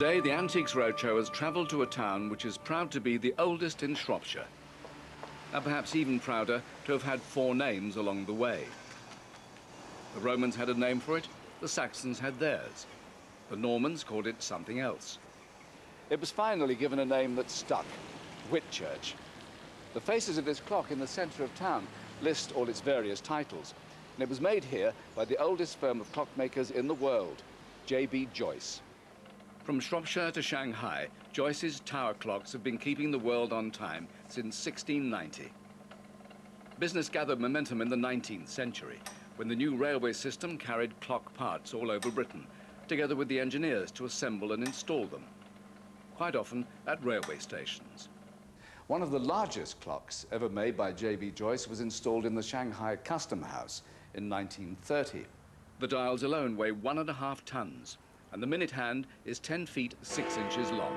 Today, the Antiques Roadshow has travelled to a town which is proud to be the oldest in Shropshire, and perhaps even prouder to have had 4 names along the way. The Romans had a name for it, the Saxons had theirs. The Normans called it something else. It was finally given a name that stuck, Whitchurch. The faces of this clock in the centre of town list all its various titles, and it was made here by the oldest firm of clockmakers in the world, J.B. Joyce. From Shropshire to Shanghai, Joyce's tower clocks have been keeping the world on time since 1690. Business gathered momentum in the 19th century, when the new railway system carried clock parts all over Britain, together with the engineers to assemble and install them, quite often at railway stations. One of the largest clocks ever made by J.B. Joyce was installed in the Shanghai Custom House in 1930. The dials alone weigh 1.5 tons. And the minute hand is 10 feet 6 inches long.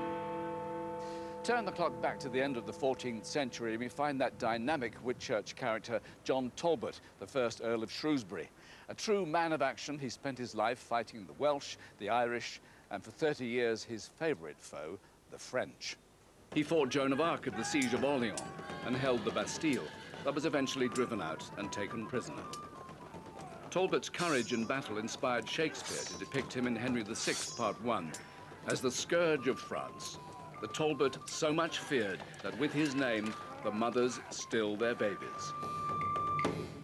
Turn the clock back to the end of the 14th century, and we find that dynamic Whitchurch character, John Talbot, the first Earl of Shrewsbury. A true man of action, he spent his life fighting the Welsh, the Irish, and for 30 years his favourite foe, the French. He fought Joan of Arc at the Siege of Orleans and held the Bastille, but was eventually driven out and taken prisoner. Talbot's courage in battle inspired Shakespeare to depict him in Henry VI, Part 1, as the scourge of France, the Talbot so much feared that with his name, the mothers still their babies.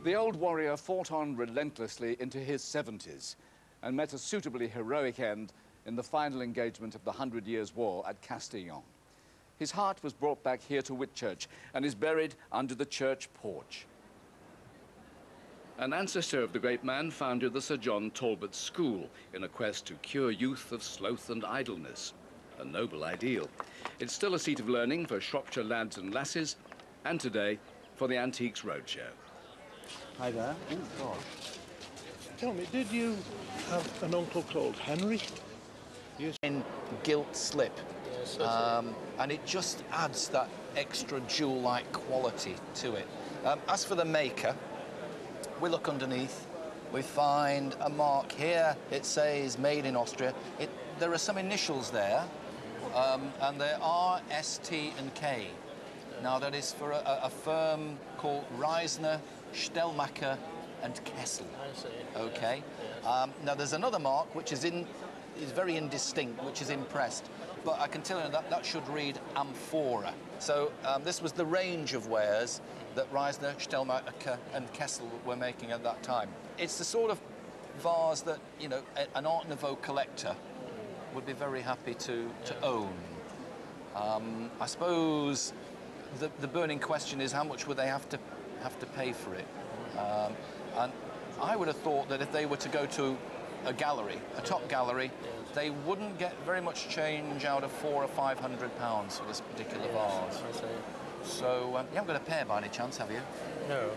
The old warrior fought on relentlessly into his 70s and met a suitably heroic end in the final engagement of the 100 Years' War at Castillon. His heart was brought back here to Whitchurch and is buried under the church porch. An ancestor of the great man founded the Sir John Talbot School in a quest to cure youth of sloth and idleness, a noble ideal. It's still a seat of learning for Shropshire lads and lasses, and today for the Antiques Roadshow. Hi there. Oh, God. Tell me, did you have an uncle called Henry? Yes. In gilt slip, yes, and it just adds that extra jewel-like quality to it. As for the maker, we look underneath, we find a mark here. It says made in Austria. There are some initials there, and there are S, T and K. Now that is for a firm called Reisner, Stellmacher and Kessel. I see. Okay. Now there's another mark which is very indistinct, which is impressed, but I can tell you that should read amphora. So this was the range of wares that Reisner, Stellmacher and Kessel were making at that time. It's the sort of vase that, you know, an Art Nouveau collector would be very happy to own. I suppose the burning question is how much would they have to pay for it? And I would have thought that if they were to go to a gallery, a top gallery, they wouldn't get very much change out of £400 or £500 for this particular vase. I see. So you haven't got a pair by any chance, have you? No.